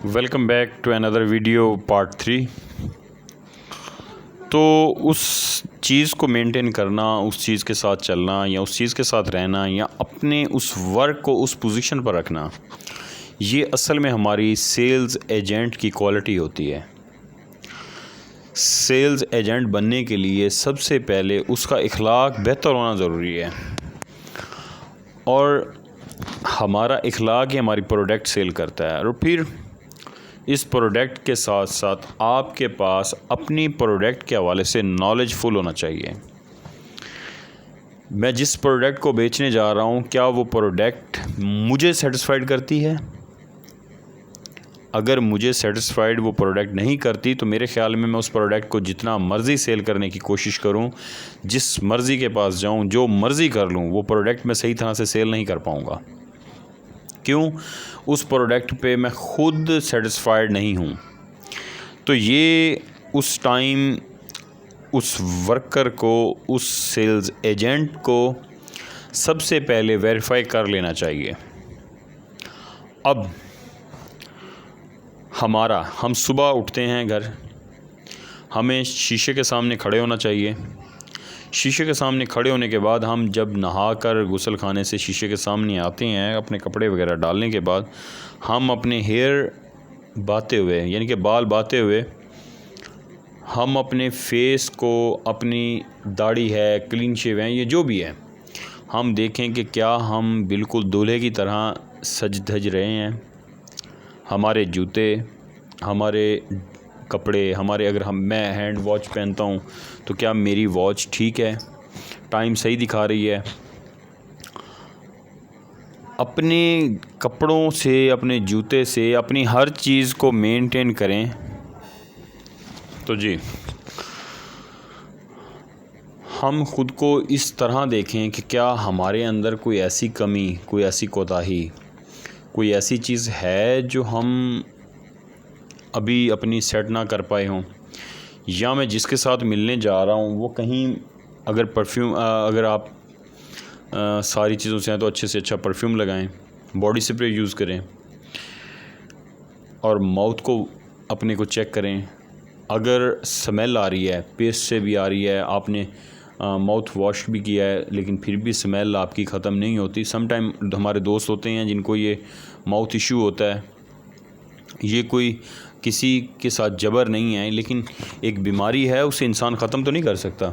Welcome back to another video part 3। तो उस चीज़ को मेंटेन करना, उस चीज़ के साथ चलना या उस चीज़ के साथ रहना या अपने उस वर्क को उस पोजीशन पर रखना, ये असल में हमारी सेल्स एजेंट की क्वालिटी होती है। सेल्स एजेंट बनने के लिए सबसे पहले उसका इखलाक बेहतर होना ज़रूरी है, और हमारा इखलाक ही हमारी प्रोडक्ट सेल करता है। और फिर इस प्रोडक्ट के साथ साथ आपके पास अपनी प्रोडक्ट के हवाले से नॉलेज फुल होना चाहिए। मैं जिस प्रोडक्ट को बेचने जा रहा हूँ, क्या वो प्रोडक्ट मुझे सेटिस्फाइड करती है? अगर मुझे सेटिस्फाइड वो प्रोडक्ट नहीं करती तो मेरे ख़्याल में मैं उस प्रोडक्ट को जितना मर्ज़ी सेल करने की कोशिश करूँ, जिस मर्ज़ी के पास जाऊँ, जो मर्ज़ी कर लूँ, वो प्रोडक्ट मैं सही तरह से सेल नहीं कर पाऊँगा। क्यों? उस प्रोडक्ट पे मैं ख़ुद सेटिस्फाइड नहीं हूँ। तो ये उस टाइम उस वर्कर को, उस सेल्स एजेंट को सबसे पहले वेरीफाई कर लेना चाहिए। अब हम सुबह उठते हैं घर, हमें शीशे के सामने खड़े होना चाहिए। शीशे के सामने खड़े होने के बाद हम जब नहाकर गुस्ल खाने से शीशे के सामने आते हैं, अपने कपड़े वगैरह डालने के बाद हम अपने हेयर बाते हुए, यानी कि बाल बाते हुए, हम अपने फेस को, अपनी दाढ़ी है, क्लीन शेव है, ये जो भी है, हम देखें कि क्या हम बिल्कुल दूल्हे की तरह सज धज रहे हैं। हमारे जूते, हमारे कपड़े, मैं हैंड वॉच पहनता हूँ तो क्या मेरी वॉच ठीक है, टाइम सही दिखा रही है। अपने कपड़ों से, अपने जूते से, अपनी हर चीज़ को मेंटेन करें। तो जी, हम ख़ुद को इस तरह देखें कि क्या हमारे अंदर कोई ऐसी कमी, कोई ऐसी कोताही, कोई ऐसी चीज़ है जो हम अभी अपनी सेट ना कर पाए हों, या मैं जिसके साथ मिलने जा रहा हूँ वो कहीं, अगर आप सारी चीज़ों से हैं तो अच्छे से अच्छा परफ्यूम लगाएं, बॉडी स्प्रे यूज़ करें, और माउथ को अपने को चेक करें। अगर स्मेल आ रही है, पेस्ट से भी आ रही है, आपने माउथ वॉश भी किया है लेकिन फिर भी स्मेल आपकी ख़त्म नहीं होती। सम टाइम हमारे दोस्त होते हैं जिनको ये माउथ इशू होता है। ये कोई किसी के साथ जबर नहीं है, लेकिन एक बीमारी है, उसे इंसान ख़त्म तो नहीं कर सकता,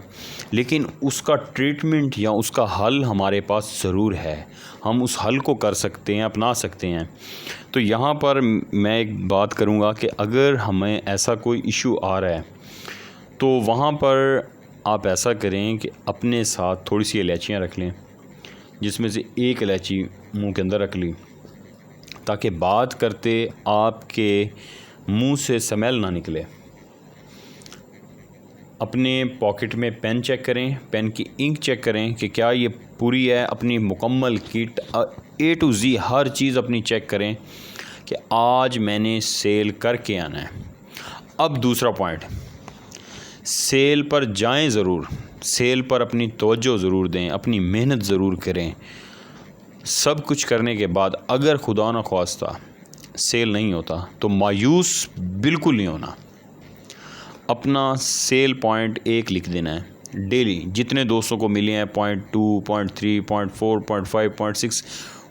लेकिन उसका ट्रीटमेंट या उसका हल हमारे पास ज़रूर है। हम उस हल को कर सकते हैं, अपना सकते हैं। तो यहाँ पर मैं एक बात करूँगा कि अगर हमें ऐसा कोई इशू आ रहा है तो वहाँ पर आप ऐसा करें कि अपने साथ थोड़ी सी इलायचियाँ रख लें, जिसमें से एक इलायची मुंह के अंदर रख ली, ताकि बात करते आपके मुंह से स्मेल ना निकले। अपने पॉकेट में पेन चेक करें, पेन की इंक चेक करें कि क्या ये पूरी है। अपनी मुकम्मल किट A to Z हर चीज़ अपनी चेक करें कि आज मैंने सेल करके आना है। अब दूसरा पॉइंट, सेल पर जाएं ज़रूर, सेल पर अपनी तवज्जो ज़रूर दें, अपनी मेहनत ज़रूर करें। सब कुछ करने के बाद अगर खुदा न ख्वास्ता सेल नहीं होता तो मायूस बिल्कुल नहीं होना। अपना सेल पॉइंट 1 लिख देना है डेली। जितने दोस्तों को मिले हैं, point 2, point 3, point 4, point 5, point 6,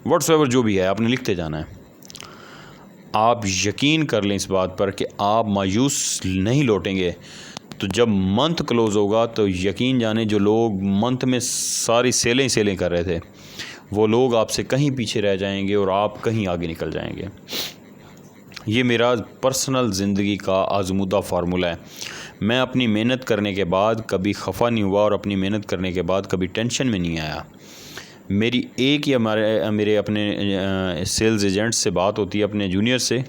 whatsoever जो भी है, आपने लिखते जाना है। आप यकीन कर लें इस बात पर कि आप मायूस नहीं लौटेंगे। तो जब मंथ क्लोज़ होगा तो यकीन जाने, जो लोग मंथ में सारी सेलें कर रहे थे, वो लोग आपसे कहीं पीछे रह जाएंगे और आप कहीं आगे निकल जाएंगे। ये मेरा पर्सनल ज़िंदगी का आज़मूदा फार्मूला है। मैं अपनी मेहनत करने के बाद कभी खफा नहीं हुआ और अपनी मेहनत करने के बाद कभी टेंशन में नहीं आया। मेरी एक ही मेरे अपने सेल्स एजेंट से बात होती है, अपने जूनियर से,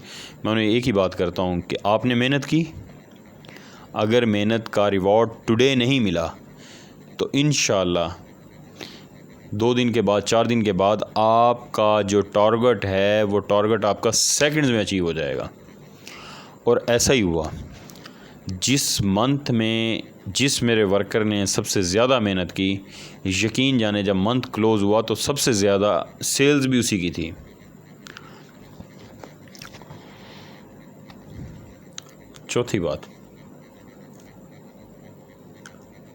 मैं उन्हें एक ही बात करता हूँ कि आपने मेहनत की, अगर मेहनत का रिवॉर्ड टुडे नहीं मिला तो इंशाअल्लाह 2 दिन के बाद, 4 दिन के बाद आपका जो टारगेट है, वो टारगेट आपका सेकंड्स में अचीव हो जाएगा। और ऐसा ही हुआ। जिस मंथ में जिस मेरे वर्कर ने सबसे ज़्यादा मेहनत की, यकीन जाने जब मंथ क्लोज़ हुआ तो सबसे ज़्यादा सेल्स भी उसी की थी। चौथी बात,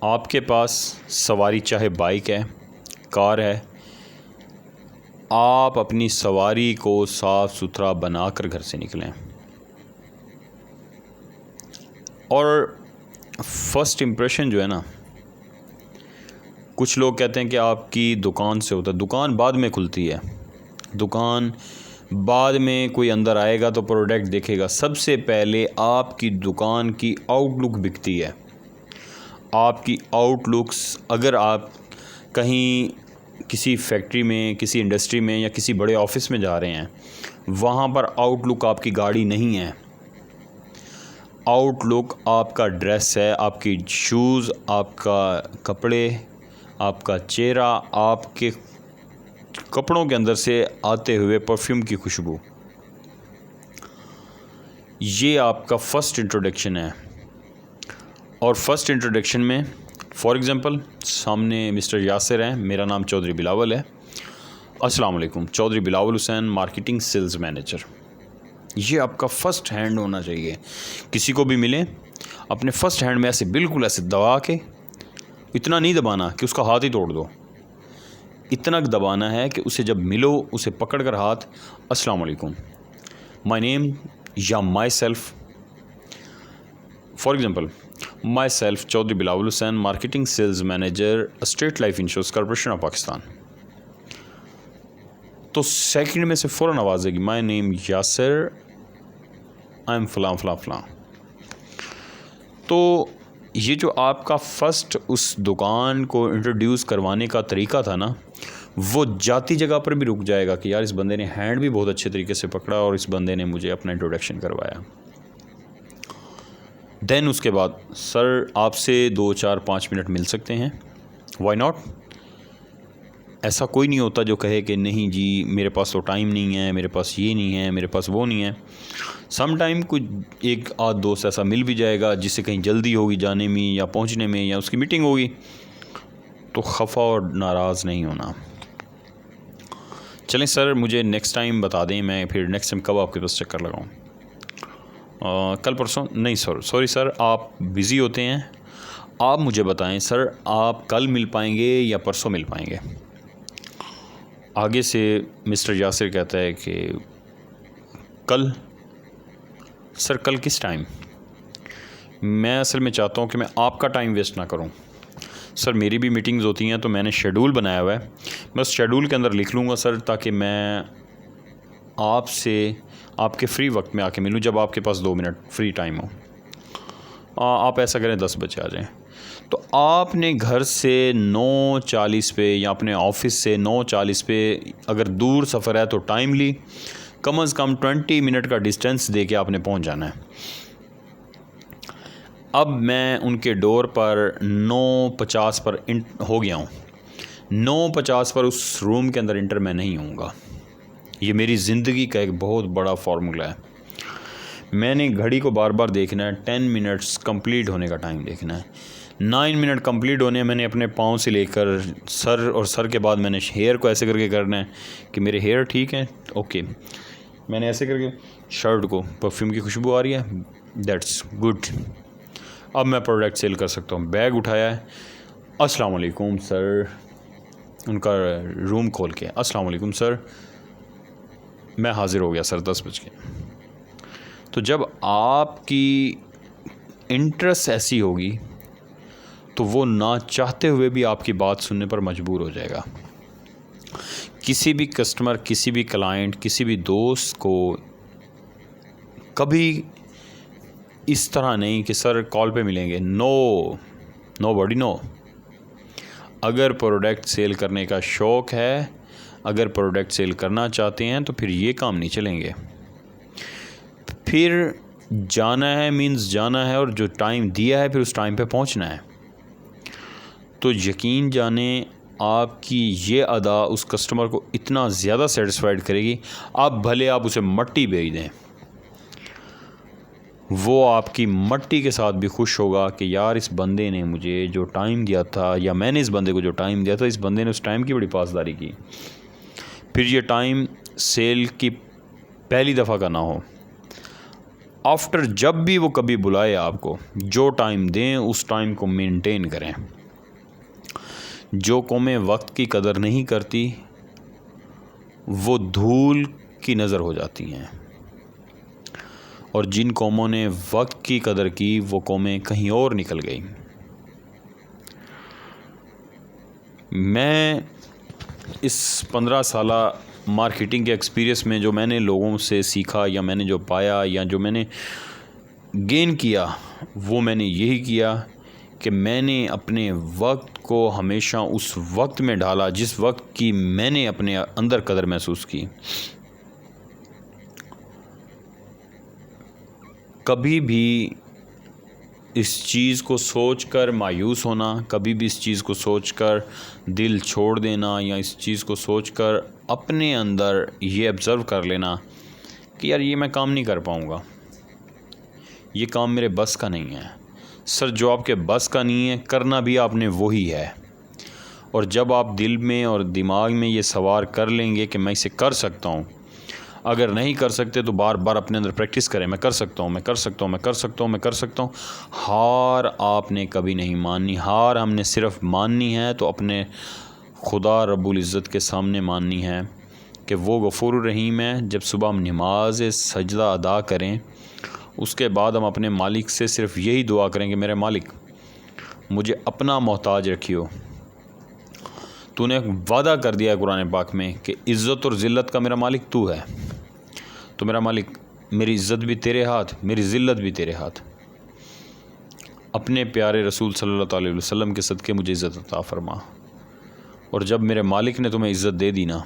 आपके पास सवारी चाहे बाइक है, कार है, आप अपनी सवारी को साफ़ सुथरा बनाकर घर से निकलें। और फर्स्ट इम्प्रेशन जो है ना, कुछ लोग कहते हैं कि आपकी दुकान से होता है, दुकान बाद में खुलती है, दुकान बाद में कोई अंदर आएगा तो प्रोडक्ट देखेगा। सबसे पहले आपकी दुकान की आउटलुक बिकती है। आपकी आउटलुक्स, अगर आप कहीं किसी फैक्ट्री में, किसी इंडस्ट्री में या किसी बड़े ऑफिस में जा रहे हैं, वहाँ पर आउटलुक आपकी गाड़ी नहीं है, आउटलुक आपका ड्रेस है, आपकी शूज़, आपका कपड़े, आपका चेहरा, आपके कपड़ों के अंदर से आते हुए परफ्यूम की खुशबू। ये आपका फ़र्स्ट इंट्रोडक्शन है। और फर्स्ट इंट्रोडक्शन में फॉर एग्ज़ाम्पल सामने मिस्टर यासिर हैं, मेरा नाम चौधरी बिलावल है। अस्सलाम वालेकुम, Chaudhary Bilawal Hussain, marketing sales manager. ये आपका फ़र्स्ट हैंड होना चाहिए। किसी को भी मिले, अपने फ़र्स्ट हैंड में ऐसे बिल्कुल ऐसे दबा के, इतना नहीं दबाना कि उसका हाथ ही तोड़ दो, इतना दबाना है कि उसे जब मिलो उसे पकड़ कर हाथ, अस्सलाम वालेकुम, माय नेम या myself, for example myself Chaudhary Bilawal Hussain, marketing sales manager, state life insurance corporation of Pakistan. तो सेकंड में से फ़ौरन आवाज़ आएगी, my name Yasir, I am फ़लाँ फ़लाँ फ़लाँ। तो ये जो आपका फ़र्स्ट उस दुकान को इंट्रोड्यूस करवाने का तरीका था ना, वो जाती जगह पर भी रुक जाएगा कि यार इस बंदे ने हैंड भी बहुत अच्छे तरीके से पकड़ा और इस बंदे ने मुझे अपना इंट्रोडक्शन करवाया। देन उसके बाद सर आपसे 2, 4, 5 मिनट मिल सकते हैं, वाई नॉट। ऐसा कोई नहीं होता जो कहे कि नहीं जी मेरे पास तो टाइम नहीं है, मेरे पास ये नहीं है, मेरे पास वो नहीं है। सम टाइम कुछ एक आध दोस्त ऐसा मिल भी जाएगा जिससे कहीं जल्दी होगी जाने में या पहुंचने में या उसकी मीटिंग होगी, तो खफा और नाराज़ नहीं होना। चलें सर, मुझे नेक्स्ट टाइम बता दें, मैं फिर नेक्स्ट टाइम कब आपके पास चक्कर लगाऊँ। कल परसों नहीं सर, सॉरी सर, आप बिज़ी होते हैं, आप मुझे बताएं सर आप कल मिल पाएंगे या परसों मिल पाएंगे। आगे से मिस्टर यासिर कहता है कि कल। सर कल किस टाइम? मैं असल में चाहता हूँ कि मैं आपका टाइम वेस्ट ना करूँ। सर मेरी भी मीटिंग्स होती हैं तो मैंने शेड्यूल बनाया हुआ है, मैं उस शेड्यूल के अंदर लिख लूँगा सर, ताकि मैं आपसे आपके फ्री वक्त में आके मिलूँ जब आपके पास 2 मिनट फ्री टाइम हो। आप ऐसा करें 10 बजे आ जाएं। तो आपने घर से 9:40 पे या अपने ऑफिस से 9:40 पे अगर दूर सफ़र है तो टाइमली कम से कम 20 मिनट का डिस्टेंस दे के आपने पहुंच जाना है। अब मैं उनके डोर पर 9:50 पर हो गया हूँ। 9:50 पर उस रूम के अंदर इंटर मैं नहीं होऊंगा। ये मेरी ज़िंदगी का एक बहुत बड़ा फार्मूला है। मैंने घड़ी को बार बार देखना है, 10 मिनट्स कंप्लीट होने का टाइम देखना है। 9 मिनट कंप्लीट होने मैंने अपने पाँव से लेकर सर और सर के बाद मैंने हेयर को ऐसे करके करना है कि मेरे हेयर ठीक है, ओके। मैंने ऐसे करके शर्ट को परफ्यूम की खुशबू आ रही है, दैट्स गुड। अब मैं प्रोडक्ट सेल कर सकता हूँ। बैग उठाया है, अस्सलाम वालेकुम सर, उनका रूम खोल के अस्सलाम वालेकुम सर, मैं हाज़िर हो गया सर 10 बजे। तो जब आपकी इंटरेस्ट ऐसी होगी तो वो ना चाहते हुए भी आपकी बात सुनने पर मजबूर हो जाएगा। किसी भी कस्टमर, किसी भी क्लाइंट, किसी भी दोस्त को कभी इस तरह नहीं कि सर कॉल पे मिलेंगे, नो बॉडी नो। अगर प्रोडक्ट सेल करने का शौक़ है, अगर प्रोडक्ट सेल करना चाहते हैं तो फिर ये काम नहीं चलेंगे। फिर जाना है मीन्स जाना है, और जो टाइम दिया है फिर उस टाइम पे पहुंचना है। तो यकीन जाने आपकी ये अदा उस कस्टमर को इतना ज़्यादा सेटिस्फाइड करेगी, आप भले आप उसे मट्टी भेज दें, वो आपकी मट्टी के साथ भी खुश होगा कि यार इस बंदे ने मुझे जो टाइम दिया था या मैंने इस बंदे को जो टाइम दिया था, इस बंदे ने उस टाइम की बड़ी पासदारी की। फिर ये टाइम सेल की पहली दफ़ा का ना हो, आफ्टर जब भी वो कभी बुलाए आपको, जो टाइम दें उस टाइम को मेंटेन करें। जो कौमें वक्त की कदर नहीं करती वो धूल की नज़र हो जाती हैं, और जिन कौमों ने वक्त की कदर की वो कौमें कहीं और निकल गई। मैं इस 15 साला मार्केटिंग के एक्सपीरियंस में जो मैंने लोगों से सीखा या मैंने जो पाया या जो मैंने गेन किया, वो मैंने यही किया कि मैंने अपने वक्त को हमेशा उस वक्त में डाला जिस वक्त की मैंने अपने अंदर कदर महसूस की। कभी भी इस चीज़ को सोचकर मायूस होना, कभी भी इस चीज़ को सोचकर दिल छोड़ देना, या इस चीज़ को सोचकर अपने अंदर ये ऑब्ज़र्व कर लेना कि यार ये मैं काम नहीं कर पाऊँगा, ये काम मेरे बस का नहीं है। सर, जो आपके बस का नहीं है करना भी आपने वही है। और जब आप दिल में और दिमाग में ये सवार कर लेंगे कि मैं इसे कर सकता हूँ, अगर नहीं कर सकते तो बार बार अपने अंदर प्रैक्टिस करें, मैं कर सकता हूँ, मैं कर सकता हूँ, मैं कर सकता हूँ, मैं कर सकता हूँ। हार आपने कभी नहीं माननी। हार हमने सिर्फ माननी है तो अपने खुदा रब्बुल इज़्ज़त के सामने माननी है कि वो गफूर रहीम है। जब सुबह हम नमाज सजदा अदा करें, उसके बाद हम अपने मालिक से सिर्फ यही दुआ करें कि मेरे मालिक मुझे अपना मोहताज रखियो। तूने वादा कर दिया है कुरान पाक में कि इज़्ज़त और ज़िल्लत का मेरा मालिक तू है, तो मेरा मालिक मेरी इज़्ज़त भी तेरे हाथ, मेरी ज़िल्लत भी तेरे हाथ। अपने प्यारे रसूल सल्लल्लाहु अलैहि वसल्लम के सदक़े मुझे इज़्ज़त अता फरमा। और जब मेरे मालिक ने तुम्हें इज़्ज़त दे दी ना,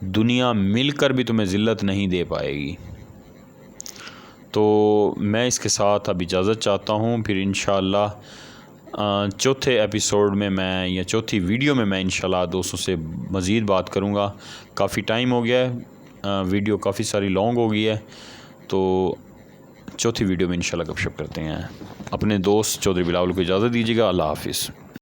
दुनिया मिलकर भी तुम्हें ज़िल्लत नहीं दे पाएगी। तो मैं इसके साथ अब इजाज़त चाहता हूँ। फिर इंशाअल्लाह चौथे एपिसोड में मैं या चौथी वीडियो में मैं इंशाल्लाह दोस्तों से मज़ीद बात करूँगा। काफ़ी टाइम हो गया है, वीडियो काफ़ी सारी लॉन्ग हो गई है, तो चौथी वीडियो में इंशाल्लाह गपशप करते हैं। अपने दोस्त चौधरी बिलावल को इजाज़त दीजिएगा। अल्लाह हाफ़िज़।